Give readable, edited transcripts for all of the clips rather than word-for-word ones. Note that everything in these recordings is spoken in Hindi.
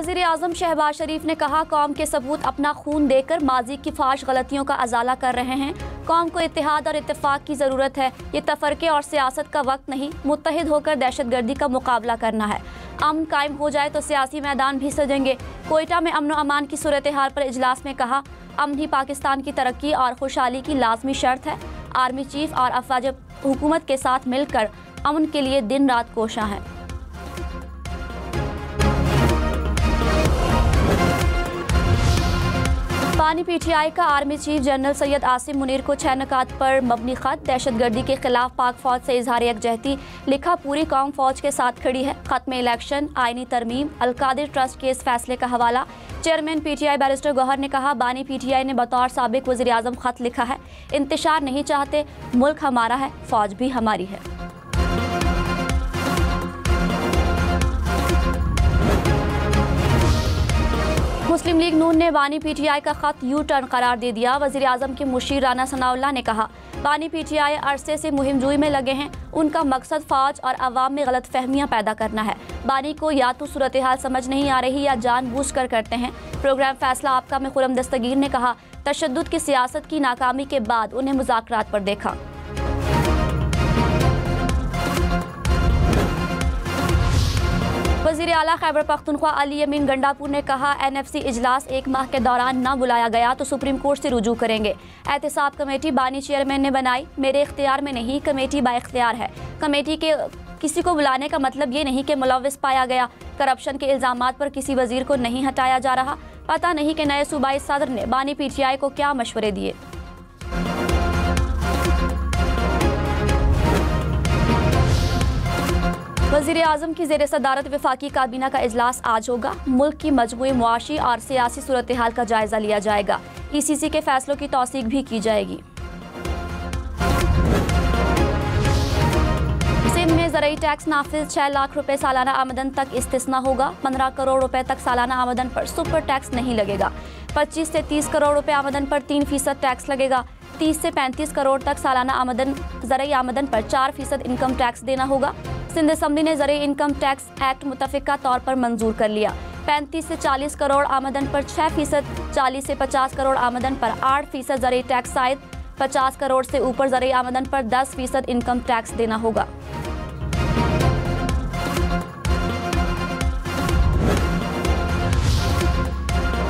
वज़ीर आज़म शहबाज शरीफ ने कहा, कौम के सबूत अपना खून देकर माजी की फाश गलतियों का अजाला कर रहे हैं। कौम को इत्तेहाद और इत्तेफाक की ज़रूरत है। ये तफरके और सियासत का वक्त नहीं, मुत्तहिद होकर दहशतगर्दी का मुकाबला करना है। अमन कायम हो जाए तो सियासी मैदान भी सजेंगे। कोयटा में अमन व अमान की सूरत हाल पर इजलास में कहा, अमन ही पाकिस्तान की तरक्की और खुशहाली की लाजमी शर्त है। आर्मी चीफ और अफवाज हुकूमत के साथ मिलकर अमन के लिए दिन रात कोशां है। बानी पीटीआई का army chief general Syed Asim Munir को 6 नुकात पर मबनी खत, दहशतगर्दी के खिलाफ पाक फौज से इजहार यकजहती, लिखा पूरी कौम फौज के साथ खड़ी है। खत में इलेक्शन, आईनी तरमीम, अलकादिर ट्रस्ट के इस फैसले का हवाला। चेयरमैन पीटीआई बैरिस्टर गौहर ने कहा, बानी पीटीआई ने बतौर साबिक वज़ीर आज़म खत लिखा है, इंतशार नहीं चाहते, मुल्क हमारा है, फौज भी हमारी है। मुस्लिम लीग नून ने बानी पीटीआई का खत यू टर्न करार दे दिया। वज़ीर आज़म के मुशीर राना सनाउल्लाह ने कहा, बानी पीटीआई अरसे से मुहिम जुई में लगे हैं। उनका मकसद फौज और अवाम में गलत फहमियाँ पैदा करना है। बानी को या तो सूरत हाल समझ नहीं आ रही या जानबूझ कर करते हैं। प्रोग्राम फैसला आपका में खुरम दस्तगीर ने कहा, तशद्दुद की सियासत की नाकामी के बाद उन्हें मुज़ाकरात पर देखा। वज़ीर आला खैबर पख्तूनख्वा अली यमीन गंडापुर ने कहा, NFC इजलास 1 माह के दौरान न बुलाया गया तो सुप्रीम कोर्ट से रुजू करेंगे। एहतसाब कमेटी बानी चेयरमैन ने बनाई, मेरे इख्तियार में नहीं, कमेटी बाइख्तियार है। कमेटी के किसी को बुलाने का मतलब ये नहीं कि मुलव्विस पाया गया। करप्शन के इल्ज़ामात पर किसी वजीर को नहीं हटाया जा रहा। पता नहीं कि नए सूबाई सदर ने बानी पीटीआई को क्या मशवरे दिए। वज़ीर आज़म की ज़ेर सदारत वफाकी काबीना का इजलास आज होगा। मुल्क की मजमूई मुआशी और सियासी सूरत हाल का जायजा लिया जाएगा। ECC के फैसलों की तौसीक भी की जाएगी। सिंध में ज़रई टैक्स नाफिज, 6 लाख रुपए सालाना आमदन तक इस्तिस्ना होगा। 15 करोड़ रुपए तक सालाना आमदन पर सुपर टैक्स नहीं लगेगा। 25 से 30 करोड़ रुपए आमदन पर 3% टैक्स लगेगा। 30 से 35 करोड़ तक सालाना आमदन ज़रई आमदन पर 4% इनकम टैक्स देना होगा। सिंध असम्बली ने ज़रई इनकम टैक्स एक्ट मुतफ़िका तौर पर मंजूर कर लिया। 35 से 40 करोड़ आमदन पर 6%, 40 से 50 करोड़ आमदन पर 8% ज़रई टैक्स आयद, 50 करोड़ से ऊपर ज़रई आमदन पर 10% इनकम टैक्स देना होगा।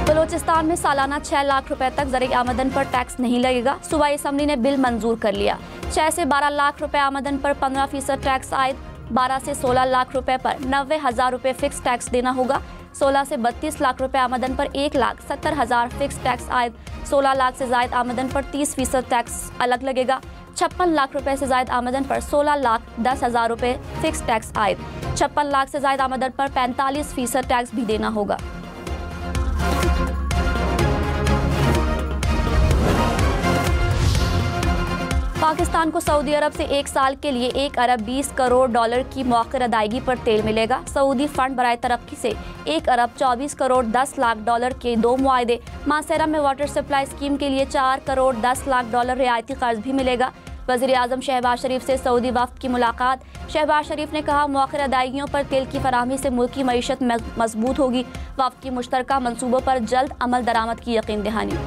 बलोचिस्तान में सालाना 6 लाख रुपए तक ज़रई आमदन पर टैक्स नहीं लगेगा। सूबाई असम्बली ने बिल मंजूर कर लिया। 6 से 12 लाख रुपए आमदन पर 15% टैक्स आयद, 12 से 16 लाख रुपए पर 90,000 रुपए फिक्स टैक्स देना होगा। 16 से 32 लाख रुपए आमदन पर 1,70,000 फिक्स टैक्स आयद, 16 लाख से ज़ायद आमदन पर 30% टैक्स अलग लगेगा। 56 लाख रुपए से ज़ायद आमदन पर 16,10,000 रुपए फिक्स टैक्स आयद, 56 लाख से ज़ायद आमदन पर 45% टैक्स भी देना होगा। पाकिस्तान को सऊदी अरब से 1 साल के लिए 1 अरब 20 करोड़ डॉलर की मौखर अदायगी पर तेल मिलेगा। सऊदी फंड बराए तरक्की से 1 अरब 24 करोड़ 10 लाख डॉलर के 2 मुआहदे। मासेरा में वाटर सप्लाई स्कीम के लिए 4 करोड़ 10 लाख डॉलर रियायती कर्ज भी मिलेगा। वज़ीर आज़म शहबाज शरीफ से सऊदी वफ़द की मुलाकात। शहबाज शरीफ ने कहा, मौखर अदायगियों पर तेल की फराहमी से मुल्क की मईशत मजबूत होगी। वफ़द की मुश्तरका मनसूबों पर जल्द अमल दरामद की यकीन दहानी।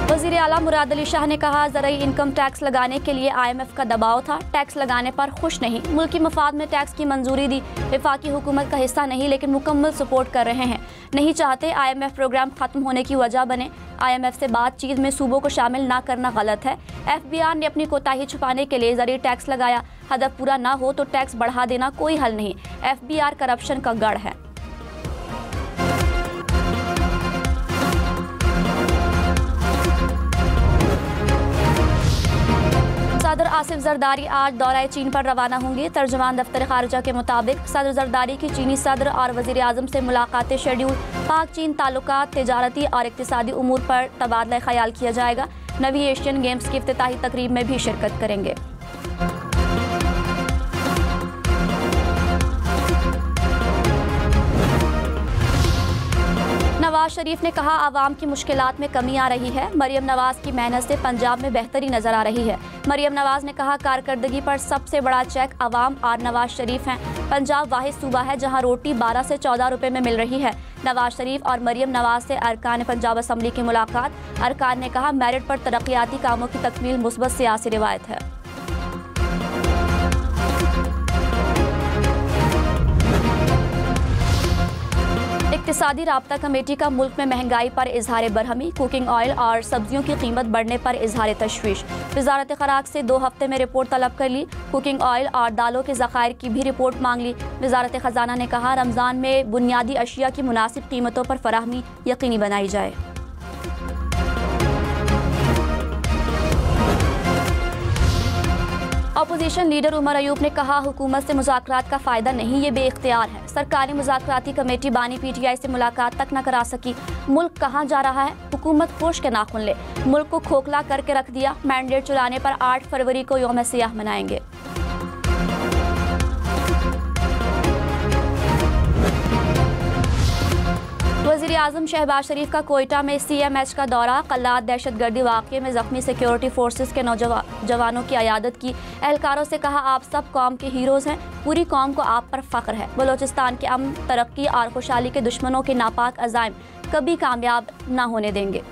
वज़ीर आला मुराद अली शाह ने कहा, ज़रई इनकम टैक्स लगाने के लिए IMF का दबाव था, टैक्स लगाने पर खुश नहीं। मुल्की मफाद में टैक्स की मंजूरी दी। वफाकी हुकूमत का हिस्सा नहीं लेकिन मुकम्मल सपोर्ट कर रहे हैं। नहीं चाहते IMF प्रोग्राम ख़त्म होने की वजह बने। IMF से बातचीत में सूबों को शामिल ना करना गलत है। FBR ने अपनी कोताही छुपाने के लिए ज़रई टैक्स लगाया। हदफ पूरा ना हो तो टैक्स बढ़ा देना कोई हल नहीं। FBR करप्शन का गढ़ है। सदर आसिफ जरदारी आज दौरा चीन पर रवाना होंगे। तर्जुमान दफ्तर खारजा के मुताबिक सदर जरदारी की चीनी सदर और वज़ीर आज़म से मुलाकातें शेड्यूल। पाक चीन ताल्लुकात, तिजारती और इक़्तिसादी उमूर पर तबादला ख्याल किया जाएगा। नवी एशियन गेम्स की इफ्तिताही तकरीब में भी शिरकत करेंगे। नवाज शरीफ ने कहा, आवाम की मुश्किलात में कमी आ रही है। मरियम नवाज की मेहनत से पंजाब में बेहतरी नजर आ रही है। मरियम नवाज ने कहा, कारकर्दगी पर सबसे बड़ा चेक अवाम और नवाज शरीफ हैं। पंजाब वाहिद सूबा है जहां रोटी 12 से 14 रुपए में मिल रही है। नवाज शरीफ और मरियम नवाज से अरकान पंजाब असम्बली की मुलाकात। अरकान ने कहा, मेरिट पर तरक्याती कामों की तकमील मुस्बत सियासी रिवायत है। इक्तिसादी राब्ता कमेटी का मुल्क में महंगाई पर इजहार बरहमी। कुकिंग ऑयल और सब्जियों की कीमत बढ़ने पर इजहार तशवीश। वजारत खुराक से 2 हफ्ते में रिपोर्ट तलब कर ली। कुकिंग ऑयल और दालों के ज़खायर की भी रिपोर्ट मांग ली। वजारत खजाना ने कहा, रमज़ान में बुनियादी अशिया की मुनासिब कीमतों पर फराहमी यकीनी बनाई जाए। अपोजिशन लीडर उमर अयूब ने कहा, हुकूमत से मुज़ाकरात का फ़ायदा नहीं, ये बेइख्तियार है। सरकारी मुज़ाकराती कमेटी बानी PTI से मुलाकात तक न करा सकी। मुल्क कहाँ जा रहा है? हुकूमत होश के नाखुन ले। मुल्क को खोखला करके रख दिया। मैंडेट चुराने पर 8 फरवरी को यौम सियाह मनाएंगे। वज़ीर आज़म शहबाज शरीफ का कोयटा में CMH का दौरा। कल्लात दहशतगर्दी वाक़े में ज़ख्मी सिक्योरिटी फोर्सेस के जवानों की अयादत की। एहलकारों से कहा, आप सब कौम के हीरोज़ हैं, पूरी कौम को आप पर फ़ख्र है। बलोचिस्तान के अमन, तरक्की और खुशहाली के दुश्मनों के नापाक अज़ाइम कभी कामयाब ना होने देंगे।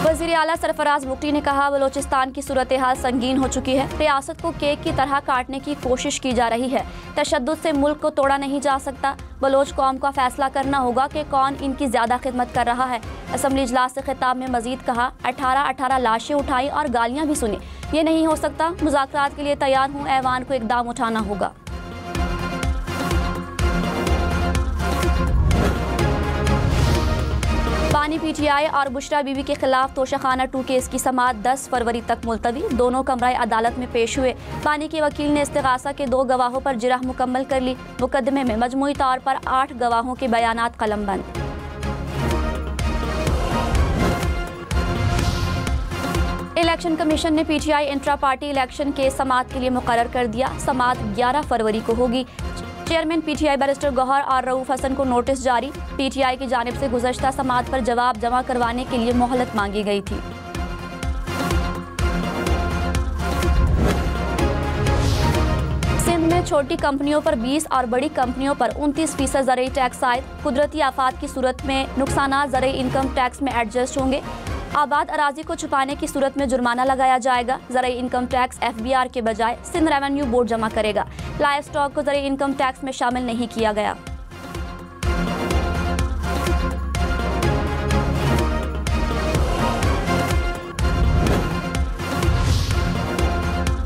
वज़ीर आला सरफराज बुगटी ने कहा, बलोचिस्तान की सूरत हाल संगीन हो चुकी है। रियासत को केक की तरह काटने की कोशिश की जा रही है। तशद्दुद से मुल्क को तोड़ा नहीं जा सकता। बलोच कौम का फैसला करना होगा कि कौन इनकी ज़्यादा खिदमत कर रहा है। असम्बली इजलास से खिताब में मजीद कहा, 18 लाशें उठाई और गालियाँ भी सुनी। ये नहीं हो सकता। मुज़ाकरात के लिए तैयार हूँ, ऐवान को इक़दाम उठाना होगा। बानी PTI और बुशरा बीबी के खिलाफ तोशाखाना 2 केस की समाअत 10 फरवरी तक मुलतवी। दोनों कमराए अदालत में पेश हुए। बानी के वकील ने इस्तिगासा के 2 गवाहों पर जिरह मुकम्मल कर ली। मुकदमे में मजमूई तौर पर 8 गवाहों के बयानात कलमबंद। इलेक्शन कमीशन ने PTI इंट्रा पार्टी इलेक्शन के समाअत के लिए मुकर्रर कर दिया। समाअत 11 फरवरी को होगी। चेयरमैन PTI बैरिस्टर गौहर और रऊफ हसन को नोटिस जारी। PTI की जानिब से गुज़श्ता समाअत पर जवाब जमा करवाने के लिए मोहलत मांगी गई थी। सिंध में छोटी कंपनियों पर 20 और बड़ी कंपनियों पर 29% ज़रई टैक्स आयद। कुदरती आफात की सूरत में नुकसानात ज़रई इनकम टैक्स में एडजस्ट होंगे। आबाद अराजी को छुपाने की सूरत में जुर्माना लगाया जाएगा। ज़रई इनकम टैक्स FBR के बजाय सिंध रेवेन्यू बोर्ड जमा करेगा। लाइव स्टॉक को ज़रई इनकम टैक्स में शामिल नहीं किया गया।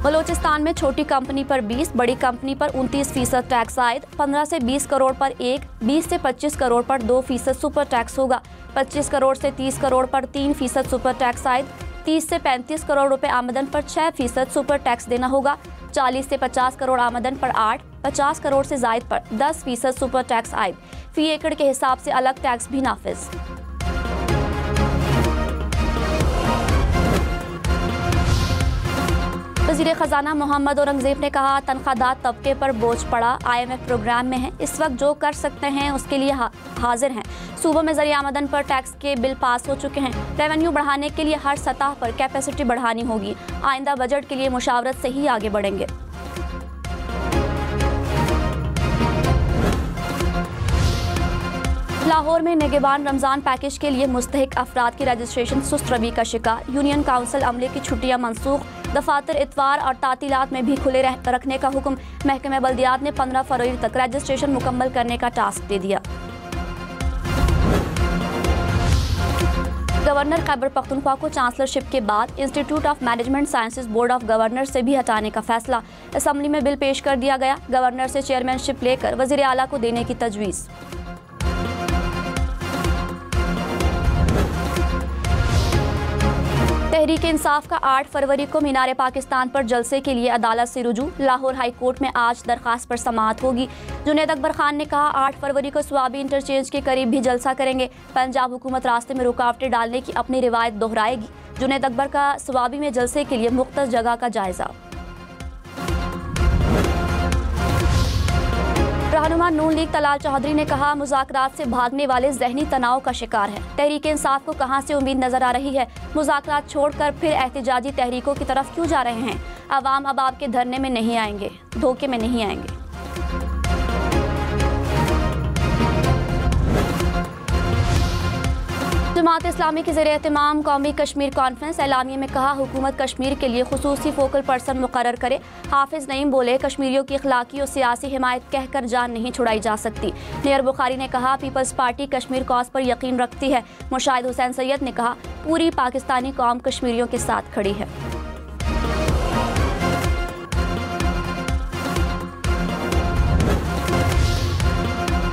बलोचिस्तान में छोटी कंपनी पर 20, बड़ी कंपनी पर 29% टैक्स आयद। 15 से 20 करोड़ पर 1, 20 से 25 करोड़ पर 2% सुपर टैक्स होगा। 25 करोड़ से 30 करोड़ पर 3% सुपर टैक्स आयद। 30 से 35 करोड़ रुपए आमदन पर 6% सुपर टैक्स देना होगा। 40 से 50 करोड़ आमदन पर 8, 50 करोड़ से जायद पर 10% सुपर टैक्स आयद। फी एकड़ के हिसाब से अलग टैक्स भी नाफिज। वज़ीर ख़जाना मोहम्मद औरंगज़ेब ने कहा, तनख्वाहदार तबके पर बोझ पड़ा। IMF प्रोग्राम में है। इस वक्त जो कर सकते हैं उसके लिए हाजिर हैं। सूबों में ज़रिए आमदन पर टैक्स के बिल पास हो चुके हैं। रेवेन्यू बढ़ाने के लिए हर सतह पर कैपेसिटी बढ़ानी होगी। आइंदा बजट के लिए मुशावरत से ही आगे बढ़ेंगे। लाहौर में निगहबान रमज़ान पैकेज के लिए मुस्तहिक अफराद की रजिस्ट्रेशन सुस्त रवी का शिकार। यूनियन काउंसिल अमले की छुट्टियां मनसूख। दफातर इतवार और तातीलात में भी खुले रखने का हुक्म। महकमे बल्दियात ने 15 फरवरी तक रजिस्ट्रेशन मुकम्मल करने का टास्क दे दिया। गवर्नर खैबर पख्तूनख्वा को चांसलरशिप के बाद institute of management sciences board of governor से भी हटाने का फैसला। असम्बली में बिल पेश कर दिया गया। गवर्नर से चेयरमैनशिप लेकर वज़ीर आला को देने की तजवीज़। तहरीक इंसाफ का 8 फरवरी को मीनार पाकिस्तान पर जलसे के लिए अदालत से रुजू। लाहौर हाई कोर्ट में आज दरखास्त पर समाअत होगी। जुनैद अकबर खान ने कहा, 8 फरवरी को स्वाबी इंटरचेंज के करीब भी जलसा करेंगे। पंजाब हुकूमत रास्ते में रुकावटें डालने की अपनी रिवायत दोहराएगी। जुनैद अकबर का स्वाबी में जलसे के लिए मुख्तलिफ जगह का जायजा। रहनुमा नून लीग तलाल चौधरी ने कहा, मुज़ाकरात से भागने वाले ज़हनी तनाव का शिकार है। तहरीक इंसाफ को कहां से उम्मीद नजर आ रही है? मुज़ाकरात छोड़कर फिर एहतजाजी तहरीकों की तरफ क्यों जा रहे हैं? अवाम अब आपके धरने में नहीं आएंगे, धोखे में नहीं आएंगे। जमात इस्लामी के ज़रिए एहतमाम कौमी कश्मीर कॉन्फ्रेंस एलामिये में कहा, हुकूमत कश्मीर के लिए खुसूसी फोकल पर्सन मुकर्रर करे। हाफिज नईम बोले, कश्मीरियों की अखलाकी और सियासी हिमायत कहकर जान नहीं छुड़ाई जा सकती। नेयर बुखारी ने कहा, पीपल्स पार्टी कश्मीर कॉज पर यकीन रखती है। मुशाहिद हुसैन सैयद ने कहा, पूरी पाकिस्तानी कौम कश्मीरियों के साथ खड़ी है।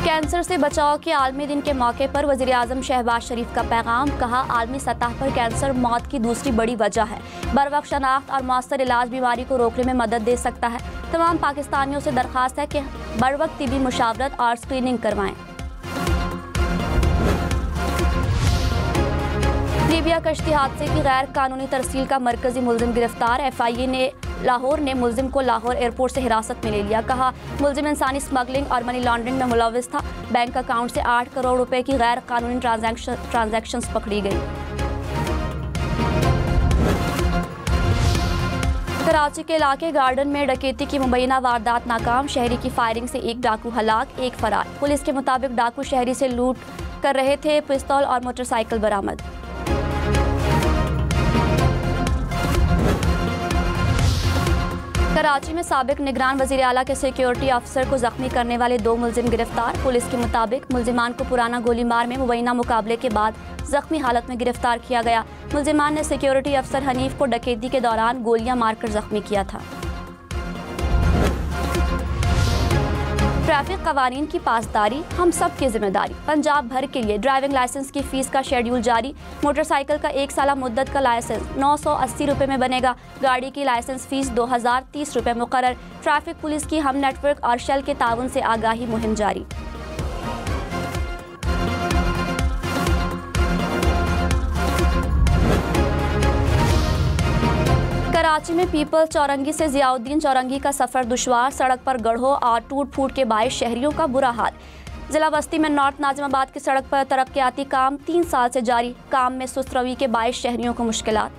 कैंसर से बचाव के आलमी दिन के मौके पर वज़ीर आज़म शहबाज शरीफ का पैगाम। कहा, आलमी सतह पर कैंसर मौत की दूसरी बड़ी वजह है। बरवक्त शनाख्त और मौसर इलाज बीमारी को रोकने में मदद दे सकता है। तमाम पाकिस्तानियों से दरख्वास्त है कि बरवक्त तिबी मुशावरत और स्क्रीनिंग करवाएं। लीबिया कश्ती हादसे की गैर कानूनी तरसील का मरकजी मुलजिम गिरफ्तार। FIA ने लाहौर ने मुलजिम को लाहौर एयरपोर्ट से हिरासत में ले लिया। कहा, मुलजिम इंसानी स्मगलिंग और मनी लॉन्ड्रिंग में मुलव्विस था। बैंक अकाउंट से 8 करोड़ रुपए की गैर कानूनी ट्रांजैक्शंस पकड़ी गई। कराची के इलाके गार्डन में डकैती की मुबैना वारदात नाकाम। शहरी की फायरिंग से एक डाकू हलाक, एक फरार। पुलिस के मुताबिक डाकू शहरी से लूट कर रहे थे। पिस्तौल और मोटरसाइकिल बरामद। कराची में साबिक निगरान वज़ीर आला के सिक्योरिटी अफसर को जख्मी करने वाले 2 मुलजिम गिरफ्तार। पुलिस के मुताबिक मुलजिमान को पुराना गोलीमार में मुबैना मुकाबले के बाद जख्मी हालत में गिरफ्तार किया गया। मुलजिमान ने सिक्योरिटी अफसर हनीफ को डकैती के दौरान गोलियां मारकर जख्मी किया था। ट्रैफिक कवानीन की पासदारी हम सब की जिम्मेदारी। पंजाब भर के लिए ड्राइविंग लाइसेंस की फीस का शेड्यूल जारी। मोटरसाइकिल का 1 साल मुद्दत का लाइसेंस 980 रुपये में बनेगा। गाड़ी की लाइसेंस फीस 2030 रुपये मुकर्रर। ट्रैफिक पुलिस की हम नेटवर्क और शेल के ताउन से आगाही मुहिम जारी। कराची में पीपल्स चौरंगी से जियाउद्दीन चौरंगी का सफर दुश्वार। सड़क पर गड्ढों और टूट फूट के बायस शहरियों का बुरा हाल। जिला बस्ती में नॉर्थ नाजिमाबाद की सड़क पर तरक्याती काम 3 साल से जारी। काम में सुस्त रवि के बायस शहरियों को मुश्किलात।